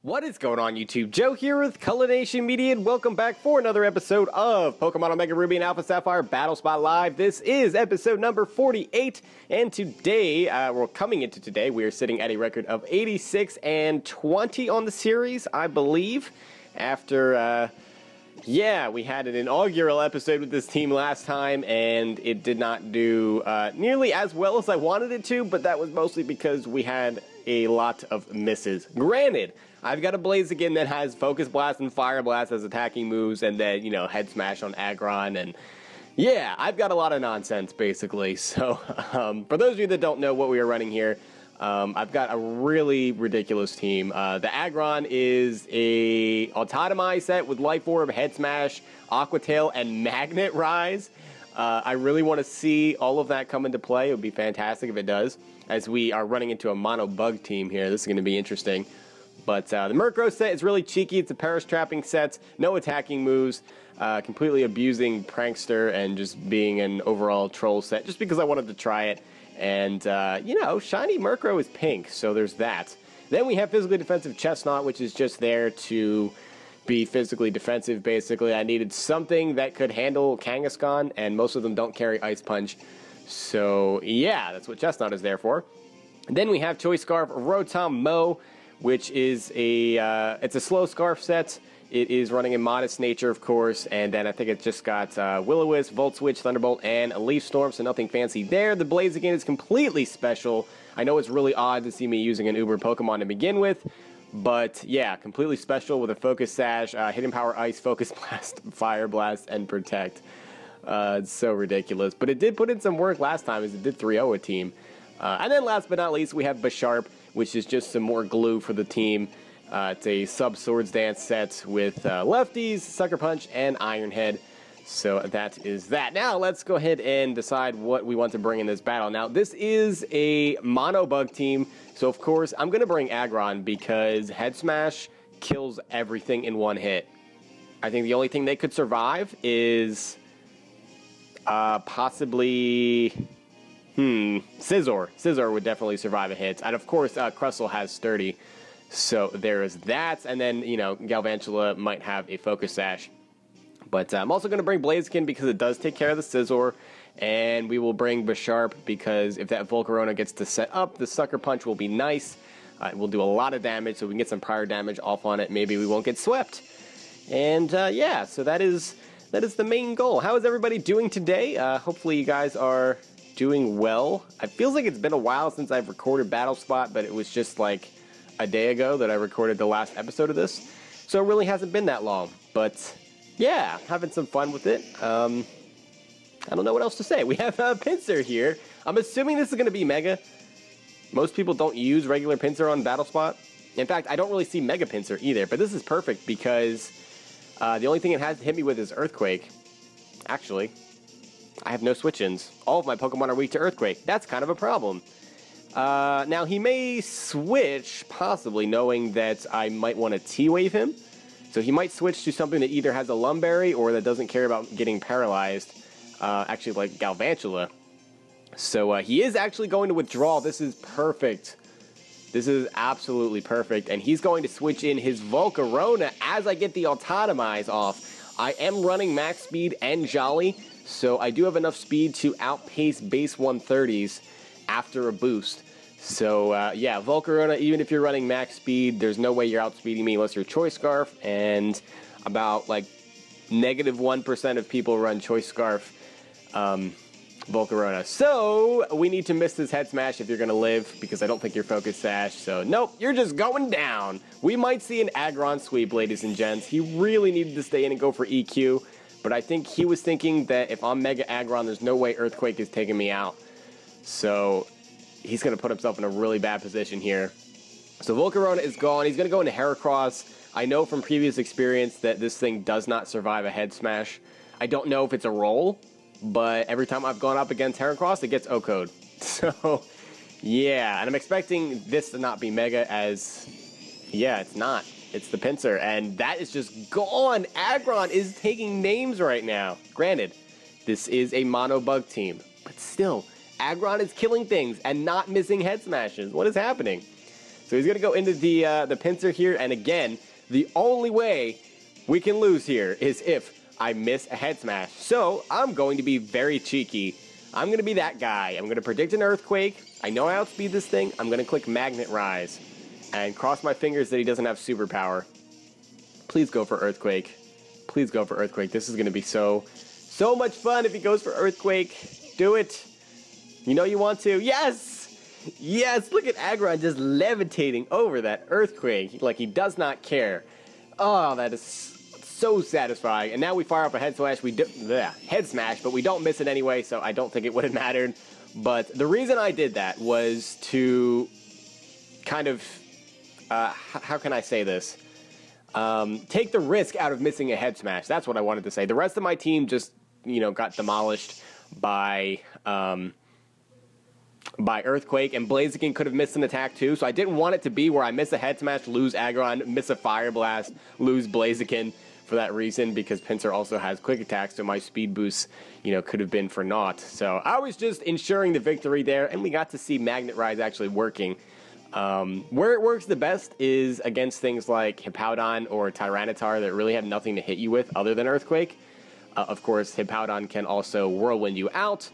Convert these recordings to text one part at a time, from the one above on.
What is going on, YouTube? Joe here with Cullination Media, and welcome back for another episode of Pokemon Omega Ruby and Alpha Sapphire Battle Spot Live. This is episode number 48, and today, coming into today, we are sitting at a record of 86 and 20 on the series, I believe, after, we had an inaugural episode with this team last time, and it did not do nearly as well as I wanted it to, but that was mostly because we had a lot of misses. Granted, I've got a Blaziken that has Focus Blast and Fire Blast as attacking moves, and then, Head Smash on Aggron, and yeah, I've got a lot of nonsense, basically. So, for those of you that don't know what we are running here, I've got a really ridiculous team. The Aggron is a Autotomy set with Life Orb, Head Smash, Aqua Tail, and Magnet Rise. I really want to see all of that come into play. It would be fantastic if it does, as we are running into a mono bug team here. This is going to be interesting. But the Murkrow set is really cheeky. It's a Paris Trapping set, no attacking moves, completely abusing Prankster and just being an overall troll set, just because I wanted to try it. And, shiny Murkrow is pink, so there's that. Then we have Physically Defensive Chestnut, which is just there to be physically defensive, basically. I needed something that could handle Kangaskhan, and most of them don't carry Ice Punch. So, yeah, that's what Chestnut is there for. And then we have Choice Scarf Rotom Mow, which is it's a slow Scarf set. It is running in Modest Nature, of course, and then I think it just got Will-O-Wisp, Volt Switch, Thunderbolt, and a Leaf Storm, so nothing fancy there. The Blaziken is completely special. I know it's really odd to see me using an Uber Pokemon to begin with, but yeah, completely special with a Focus Sash, Hidden Power Ice, Focus Blast, Fire Blast, and Protect. It's so ridiculous, but it did put in some work last time, as it did 3-0 a team. And then last but not least, we have Bisharp, which is just some more glue for the team. It's a Sub-Swords Dance set with Lefties, Sucker Punch, and Iron Head. So that is that. Now, let's go ahead and decide what we want to bring in this battle. Now, this is a Mono Bug team, so of course, I'm going to bring Aggron because Head Smash kills everything in one hit. I think the only thing they could survive is possibly... Scizor. Scizor would definitely survive a hit. And of course, Crustle has Sturdy. So there is that. And then, Galvantula might have a Focus Sash. But I'm also going to bring Blaziken because it does take care of the Scizor. And we will bring Bisharp because if that Volcarona gets to set up, the Sucker Punch will be nice. It will do a lot of damage, so we can get some prior damage off on it. Maybe we won't get swept. And yeah, so that is the main goal. How is everybody doing today? Hopefully you guys are doing well. It feels like it's been a while since I've recorded Battle Spot, but it was just like a day ago that I recorded the last episode of this. So it really hasn't been that long. But yeah, having some fun with it. I don't know what else to say. We have Pinsir here. I'm assuming this is going to be Mega. Most people don't use regular Pinsir on Battle Spot. In fact, I don't really see Mega Pinsir either. But this is perfect because the only thing it has to hit me with is Earthquake. Actually, I have no switch-ins. All of my Pokemon are weak to Earthquake. That's kind of a problem. Now, he may switch, possibly, knowing that I might want to T-Wave him. So he might switch to something that either has a Lumberry or that doesn't care about getting paralyzed. Actually, like Galvantula. So he is actually going to withdraw. This is perfect. This is absolutely perfect. And he's going to switch in his Volcarona as I get the Autotomize off. I am running max speed and Jolly, so I do have enough speed to outpace base 130s after a boost. So, yeah, Volcarona, even if you're running max speed, there's no way you're outspeeding me unless you're Choice Scarf, and about, like, -1% of people run Choice Scarf Volcarona. So, we need to miss this Head Smash if you're going to live, because I don't think you're Focus Sash. So, nope, you're just going down. We might see an Aggron sweep, ladies and gents. He really needed to stay in and go for EQ. But I think he was thinking that if I'm Mega Aggron, there's no way Earthquake is taking me out. So he's going to put himself in a really bad position here. So Volcarona is gone. He's going to go into Heracross. I know from previous experience that this thing does not survive a Head Smash. I don't know if it's a roll, but every time I've gone up against Heracross, it gets O-Code. So, yeah. And I'm expecting this to not be Mega as... Yeah, it's not. It's the Pinsir, and that is just gone. Aggron is taking names right now. Granted, this is a mono bug team, but still, Aggron is killing things and not missing Head Smashes. What is happening? So So he's going to go into the pincer here, and again, the only way we can lose here is if I miss a head smash. So I'm going to be very cheeky. I'm going to be that guy. I'm going to predict an Earthquake. I know I outspeed this thing. I'm going to click Magnet Rise and cross my fingers that he doesn't have superpower. Please go for Earthquake. Please go for Earthquake. This is going to be so much fun if he goes for Earthquake. Do it. You know you want to. Yes! Yes! Look at Aggron just levitating over that Earthquake like he does not care. Oh, that is so satisfying. And now we fire up a head smash. Head smash, but we don't miss it anyway, so I don't think it would have mattered. But the reason I did that was to kind of, how can I say this? Take the risk out of missing a head smash. That's what I wanted to say. The rest of my team just, got demolished by Earthquake, and Blaziken could have missed an attack too, so I didn't want it to be where I miss a head smash, lose Aggron, miss a Fire Blast, lose Blaziken for that reason, because Pinsir also has quick attacks, so my speed boost, could have been for naught. So I was just ensuring the victory there, and we got to see Magnet Rise actually working. Where it works the best is against things like Hippowdon or Tyranitar that really have nothing to hit you with other than Earthquake. Of course, Hippowdon can also Whirlwind you out,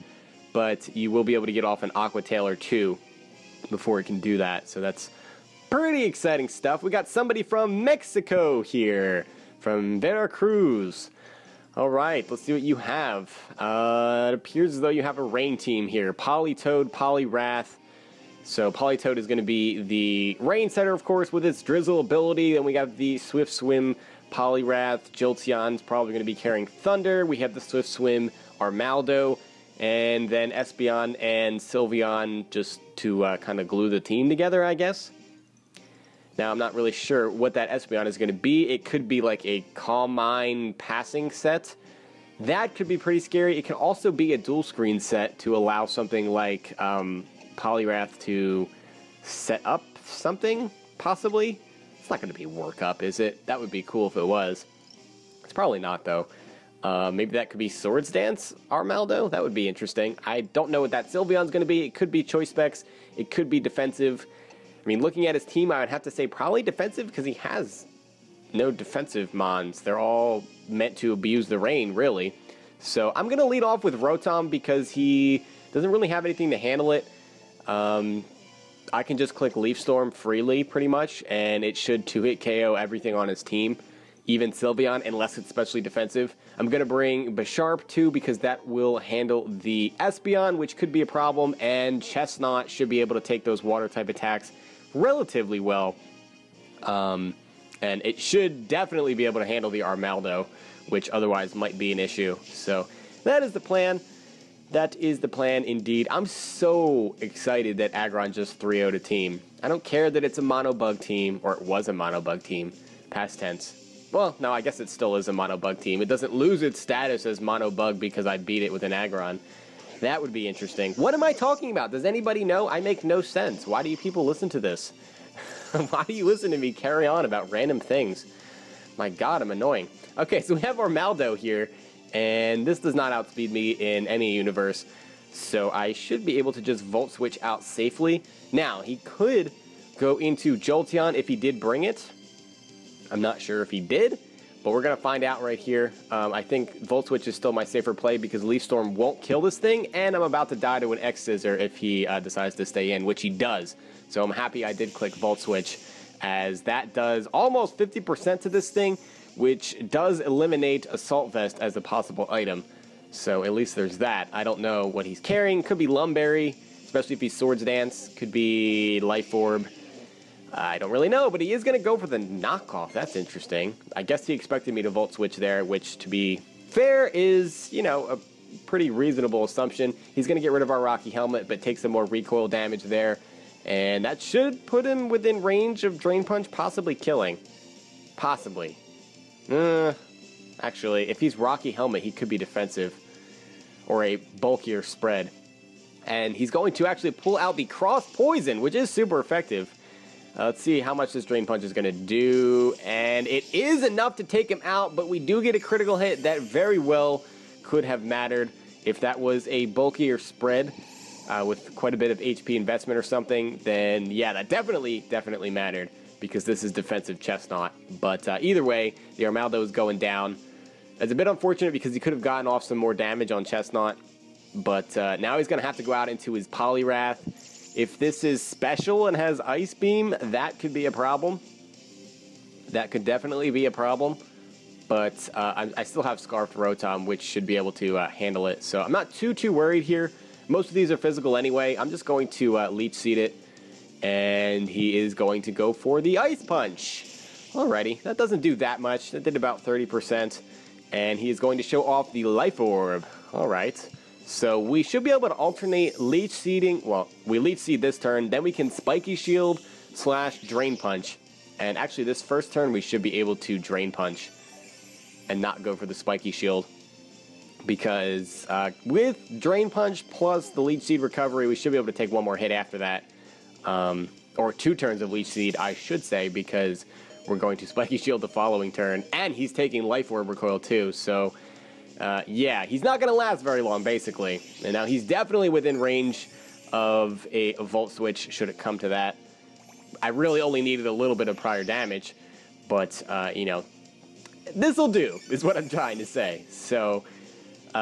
but you will be able to get off an Aqua Tail or two before it can do that. So that's pretty exciting stuff. We got somebody from Mexico here, from Veracruz. All right, let's see what you have. It appears as though you have a rain team here. Politoed, Poliwrath. So Politoed is going to be the rain setter, of course, with its drizzle ability. Then we got the Swift Swim Poliwrath. Jolteon's probably going to be carrying Thunder. We have the Swift Swim Armaldo. And then Espeon and Sylveon just to kind of glue the team together, I guess. Now, I'm not really sure what that Espeon is going to be. It could be like a Calm Mind passing set. That could be pretty scary. It can also be a dual screen set to allow something like Poliwrath to set up something, possibly. It's not going to be work up, is it? That would be cool if it was. It's probably not, though. Maybe that could be Swords Dance Armaldo. That would be interesting. I don't know what that Sylveon's going to be. It could be Choice Specs. It could be defensive. I mean, looking at his team, I would have to say probably defensive because he has no defensive Mons. They're all meant to abuse the rain, really. So I'm going to lead off with Rotom because he doesn't really have anything to handle it. I can just click Leaf Storm freely, pretty much, and it should 2-hit KO everything on his team. Even Sylveon, unless it's specially defensive. I'm going to bring Bisharp too, because that will handle the Espeon, which could be a problem, and Chestnut should be able to take those water-type attacks relatively well. And it should definitely be able to handle the Armaldo, which otherwise might be an issue. So that is the plan. That is the plan indeed. I'm so excited that Aggron just 3-0'd a team. I don't care that it's a Monobug team, or it was a Monobug team, past tense. Well, no, I guess it still is a Monobug team. It doesn't lose its status as Monobug because I beat it with an Aggron. That would be interesting. What am I talking about? Does anybody know? I make no sense. Why do you people listen to this? Why do you listen to me carry on about random things? My God, I'm annoying. Okay, so we have Armaldo here, and this does not outspeed me in any universe, so I should be able to just Volt Switch out safely. Now, he could go into Jolteon if he did bring it. I'm not sure if he did, but we're going to find out right here. I think Volt Switch is still my safer play because Leaf Storm won't kill this thing, and I'm about to die to an X-Scissor if he decides to stay in, which he does. So I'm happy I did click Volt Switch, as that does almost 50% to this thing, which does eliminate Assault Vest as a possible item. So at least there's that. I don't know what he's carrying. Could be Lumberry, especially if he's Swords Dance. Could be Life Orb. I don't really know, but he is going to go for the knockoff. That's interesting. I guess he expected me to Volt Switch there, which, to be fair, is, a pretty reasonable assumption. He's going to get rid of our Rocky Helmet, but take some more recoil damage there. And that should put him within range of Drain Punch, possibly killing. Possibly. Actually, if he's Rocky Helmet, he could be defensive. Or a bulkier spread. And he's going to actually pull out the Cross Poison, which is super effective. Let's see how much this Drain Punch is going to do. And it is enough to take him out, but we do get a critical hit that very well could have mattered if that was a bulkier spread. with quite a bit of HP investment or something, then yeah, that definitely mattered, because this is defensive Chestnut. But either way, the Armaldo is going down. It's a bit unfortunate because he could have gotten off some more damage on Chestnut, but now he's going to have to go out into his Poliwrath. If this is special and has Ice Beam, that could be a problem. That could definitely be a problem. But I still have Scarfed Rotom, which should be able to handle it. So I'm not too worried here. Most of these are physical anyway. I'm just going to Leech Seed it. And he is going to go for the Ice Punch. Alrighty, that doesn't do that much. That did about 30%. And he is going to show off the Life Orb. Alright. So we should be able to alternate Leech Seeding. Well, we Leech Seed this turn. Then we can Spiky Shield / Drain Punch. And actually this first turn we should be able to Drain Punch and not go for the Spiky Shield, because with Drain Punch plus the Leech Seed recovery, we should be able to take one more hit after that. Or 2 turns of Leech Seed, I should say, because we're going to Spiky Shield the following turn, and he's taking Life Orb Recoil too, so yeah, he's not going to last very long, basically. And now he's definitely within range of a Volt Switch, should it come to that. I really only needed a little bit of prior damage, but, you know, this'll do, is what I'm trying to say. So,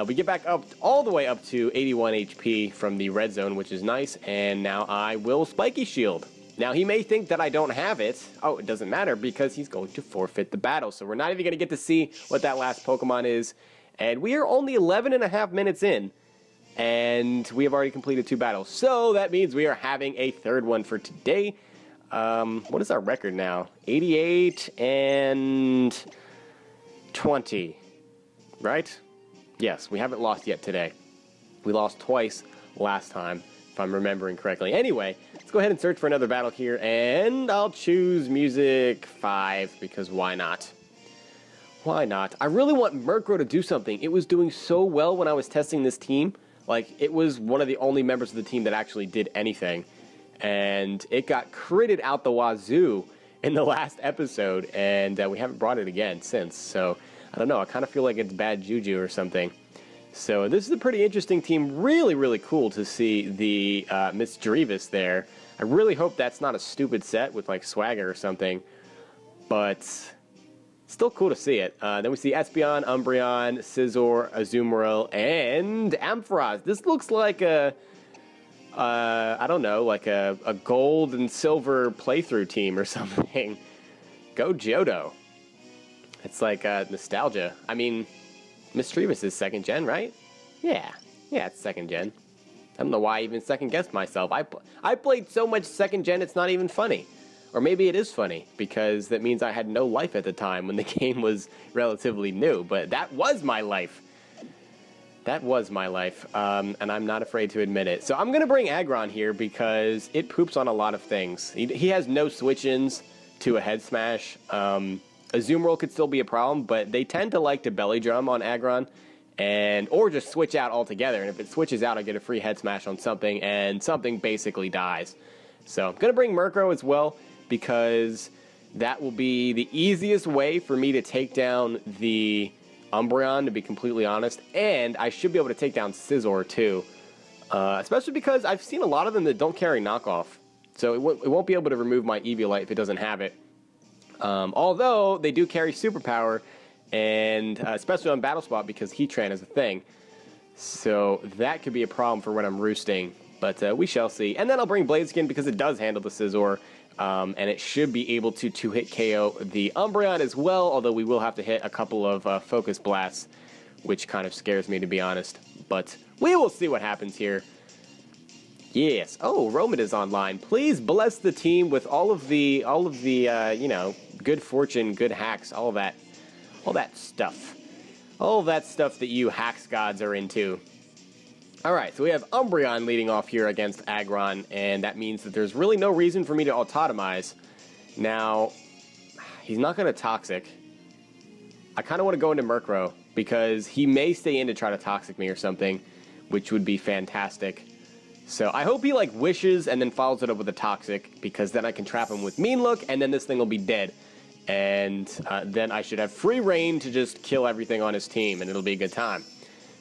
we get back up all the way up to 81 HP from the red zone, which is nice, and now I will Spiky Shield. Now, he may think that I don't have it. Oh, it doesn't matter, because he's going to forfeit the battle, so we're not even going to get to see what that last Pokemon is, and we are only 11.5 minutes in, and we have already completed 2 battles, so that means we are having a third one for today. What is our record now? 88 and 20, right? Yes, we haven't lost yet today. We lost twice last time, if I'm remembering correctly. Anyway, let's go ahead and search for another battle here, and I'll choose Music 5, because why not? Why not? I really want Murkrow to do something. It was doing so well when I was testing this team. Like, it was one of the only members of the team that actually did anything. And it got critted out the wazoo in the last episode, and we haven't brought it again since. So, I don't know, I kind of feel like it's bad juju or something. So this is a pretty interesting team. Really cool to see the Miss Drevis there. I really hope that's not a stupid set with like Swagger or something, but still cool to see it. Then we see Espeon, Umbreon, Scizor, Azumarill, and Ampharos. This looks like a, I don't know, like a gold and silver playthrough team or something. Go Johto. It's like nostalgia. I mean, Miss Drevis is 2nd gen, right? Yeah, it's 2nd gen. I don't know why I even second-guessed myself. I played so much 2nd gen, it's not even funny. Or maybe it is funny, because that means I had no life at the time when the game was relatively new. But that was my life. That was my life, and I'm not afraid to admit it. So I'm going to bring Aggron here because it poops on a lot of things. He has no switch-ins to a Head Smash. Azumarill could still be a problem, but they tend to like to Belly Drum on Aggron, or just switch out altogether. And if it switches out, I get a free Head Smash on something, and something basically dies. So I'm going to bring Murkrow as well, because that will be the easiest way for me to take down the Umbreon, to be completely honest, and I should be able to take down Scizor too, especially because I've seen a lot of them that don't carry knockoff, so it won't be able to remove my Eviolite if it doesn't have it, although they do carry Superpower, and especially on Battle Spot because Heatran is a thing, so that could be a problem for when I'm roosting, but we shall see. And then I'll bring Bladeskin because it does handle the Scizor, and it should be able to two-hit KO the Umbreon as well, although we will have to hit a couple of Focus Blasts, which kind of scares me, to be honest. But we will see what happens here. Yes. Oh, Roman is online. Please bless the team with all of the you know, good fortune, good hacks, all that stuff. All that stuff that you hacks gods are into. Alright, so we have Umbreon leading off here against Aggron, and that means that there's really no reason for me to autotomize. Now, he's not going to Toxic. I kind of want to go into Murkrow, because he may stay in to try to Toxic me or something, which would be fantastic. So I hope he, like, wishes and then follows it up with a Toxic, because then I can trap him with Mean Look, and then this thing will be dead. And then I should have free reign to just kill everything on his team, and it'll be a good time.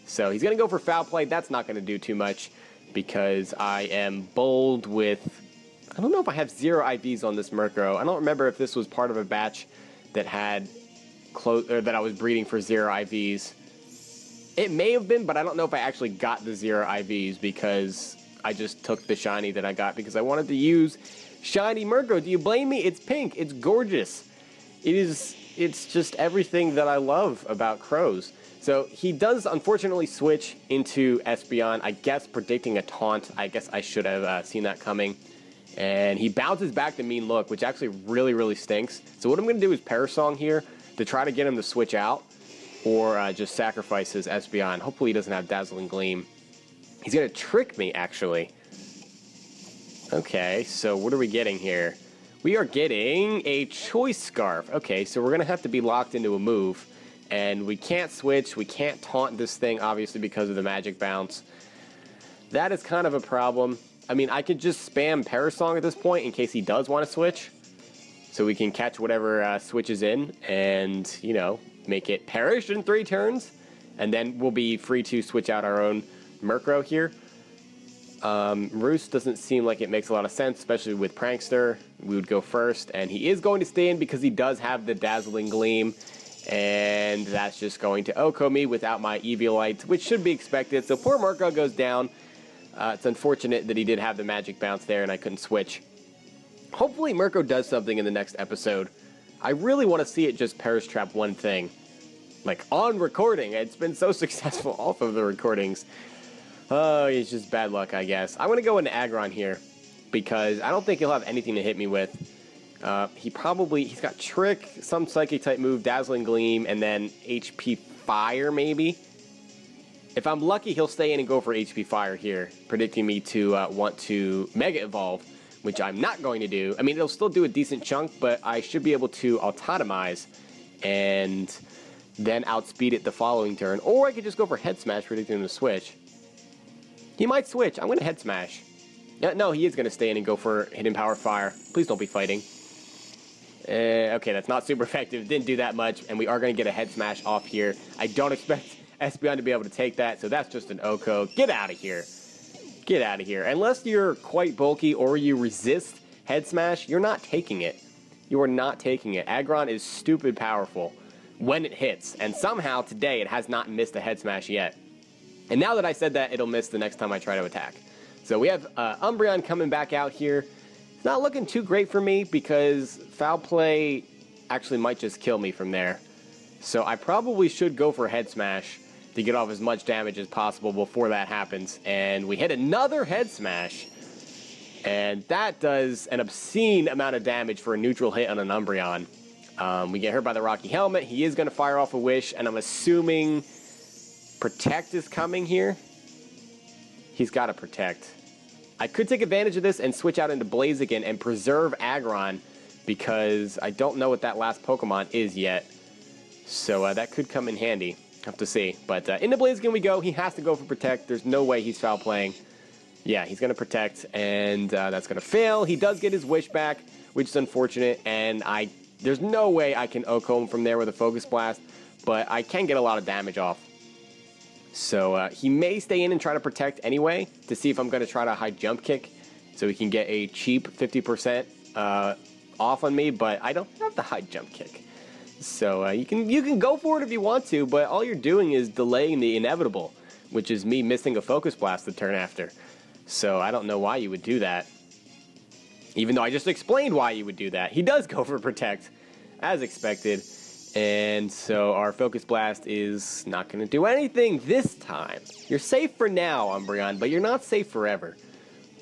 So he's going to go for Foul Play. That's not going to do too much because I am bold with... I don't know if I have 0 IVs on this Murkrow. I don't remember if this was part of a batch that had that I was breeding for 0 IVs. It may have been, but I don't know if I actually got the 0 IVs because I just took the shiny that I got because I wanted to use shiny Murkrow. Do you blame me? It's pink. It's gorgeous. It's just everything that I love about crows. So he does unfortunately switch into Espeon, I guess predicting a taunt. I guess I should have seen that coming. And he bounces back the mean look, which actually really, really stinks. So what I'm going to do is Parasong here to try to get him to switch out or just sacrifice his Espeon. Hopefully he doesn't have Dazzling Gleam. He's going to trick me, actually. Okay, so what are we getting here? We are getting a Choice Scarf. Okay, so we're going to have to be locked into a move. And we can't switch. We can't taunt this thing, obviously, because of the Magic Bounce. That is kind of a problem. I mean, I could just spam Parasong at this point in case he does want to switch. So we can catch whatever switches in and, you know, make it perish in 3 turns. And then we'll be free to switch out our own Murkrow here. Roost doesn't seem like it makes a lot of sense, especially with Prankster. We would go first, and he is going to stay in because he does have the Dazzling Gleam. And that's just going to OHKO me without my Eviolite, which should be expected. So poor Murkrow goes down. It's unfortunate that he did have the Magic Bounce there and I couldn't switch. Hopefully Murkrow does something in the next episode. I really want to see it just Perish Trap one thing. Like, on recording. It's been so successful off of the recordings. Oh, it's just bad luck, I guess. I'm going to go into Aggron here because I don't think he'll have anything to hit me with. He's got Trick, some Psychic type move, Dazzling Gleam, and then HP Fire maybe. If I'm lucky, he'll stay in and go for HP Fire here, predicting me to want to Mega Evolve, which I'm not going to do. I mean, it'll still do a decent chunk, but I should be able to Autotomize and then outspeed it the following turn. Or I could just go for Head Smash, predicting him to switch. He might switch. I'm going to Head Smash. No, he is going to stay in and go for Hidden Power Fire. Please don't be fighting. Okay, that's not super effective. Didn't do that much, and we are going to get a Head Smash off here. I don't expect Espeon to be able to take that, so that's just an OHKO. Get out of here. Get out of here. Unless you're quite bulky or you resist Head Smash, you're not taking it. You are not taking it. Aggron is stupid powerful when it hits, and somehow today it has not missed a Head Smash yet. And now that I said that, it'll miss the next time I try to attack. So we have Umbreon coming back out here. It's not looking too great for me because Foul Play actually might just kill me from there. So I probably should go for Head Smash to get off as much damage as possible before that happens. And we hit another Head Smash. And that does an obscene amount of damage for a neutral hit on an Umbreon. We get hurt by the Rocky Helmet. He is going to fire off a Wish, and I'm assuming Protect is coming here. He's got to Protect. I could take advantage of this and switch out into Blaziken and preserve Aggron because I don't know what that last Pokemon is yet. So that could come in handy. Have to see. But into Blaziken we go. He has to go for Protect. There's no way he's foul playing. Yeah, he's going to Protect, and that's going to fail. He does get his Wish back, which is unfortunate, and there's no way I can OHKO him from there with a Focus Blast, but I can get a lot of damage off. So he may stay in and try to Protect anyway to see if I'm going to try to high Jump Kick so he can get a cheap 50% off on me, but I don't have the high Jump Kick. So you can go for it if you want to, but all you're doing is delaying the inevitable, which is me missing a Focus Blast the turn after. So I don't know why you would do that. Even though I just explained why you would do that. He does go for Protect, as expected. And so our Focus Blast is not going to do anything this time. You're safe for now, Umbreon, but you're not safe forever.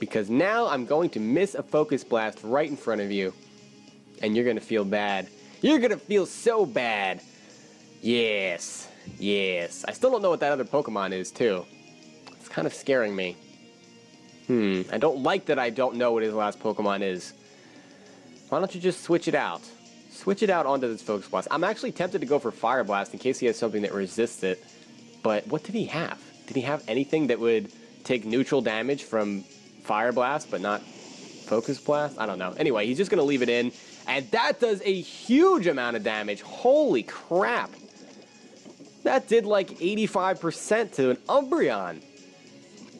Because now I'm going to miss a Focus Blast right in front of you. And you're going to feel bad. You're going to feel so bad. Yes. Yes. I still don't know what that other Pokemon is, too. It's kind of scaring me. I don't like that I don't know what his last Pokemon is. Why don't you just switch it out? Switch it out onto this Focus Blast. I'm actually tempted to go for Fire Blast in case he has something that resists it. But what did he have? Did he have anything that would take neutral damage from Fire Blast but not Focus Blast? I don't know. Anyway, he's just going to leave it in. And that does a huge amount of damage. Holy crap. That did like 85% to an Umbreon.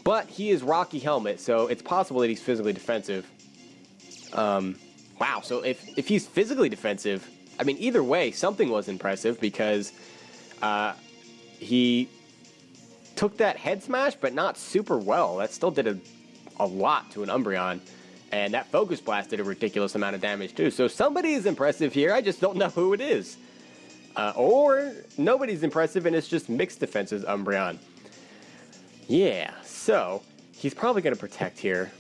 But he is Rocky Helmet, so it's possible that he's physically defensive. Wow, so if he's physically defensive, I mean, either way, something was impressive because he took that head smash, but not super well. That still did a lot to an Umbreon. And that Focus Blast did a ridiculous amount of damage, too. So somebody is impressive here. I just don't know who it is. Or nobody's impressive, and it's just mixed defenses Umbreon. Yeah, so he's probably going to protect here.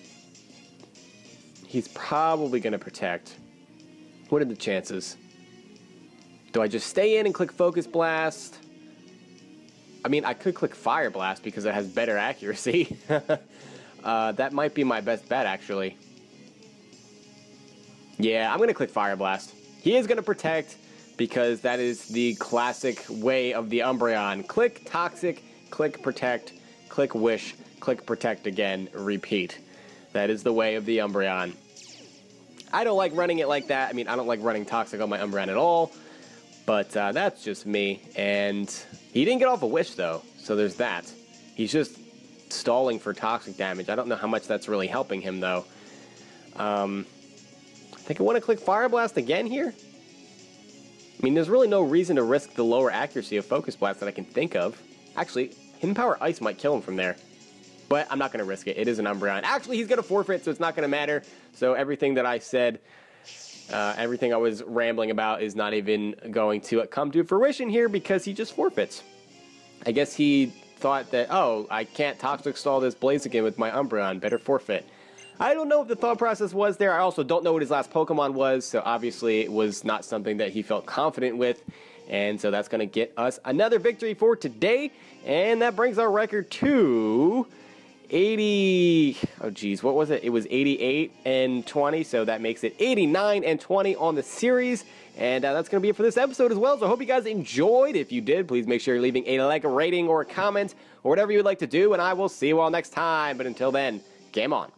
He's probably going to protect. What are the chances? Do I just stay in and click Focus Blast? I mean, I could click Fire Blast because it has better accuracy. That might be my best bet, actually. Yeah, I'm going to click Fire Blast. He is going to protect because that is the classic way of the Umbreon. Click Toxic, click Protect, click Wish, click Protect again, repeat. That is the way of the Umbreon. I don't like running it like that. I mean, I don't like running Toxic on my Umbreon at all. But that's just me. And he didn't get off a Wish, though. So there's that. He's just stalling for Toxic damage. I don't know how much that's really helping him, though. I think I want to click Fire Blast again here. I mean, there's really no reason to risk the lower accuracy of Focus Blast that I can think of. Actually, Hidden Power Ice might kill him from there. But I'm not going to risk it. It is an Umbreon. Actually, he's going to forfeit, so it's not going to matter. So everything that I said, everything I was rambling about is not even going to come to fruition here because he just forfeits. I guess he thought that, oh, I can't Toxic Stall this Blaziken with my Umbreon. Better forfeit. I don't know if the thought process was there. I also don't know what his last Pokemon was, so obviously it was not something that he felt confident with. And so that's going to get us another victory for today. And that brings our record to 80... Oh, geez, what was it? It was 88-20, so that makes it 89-20 on the series. And that's going to be it for this episode as well. So I hope you guys enjoyed. If you did, please make sure you're leaving a like, a rating, or a comment, or whatever you would like to do. And I will see you all next time. But until then, game on.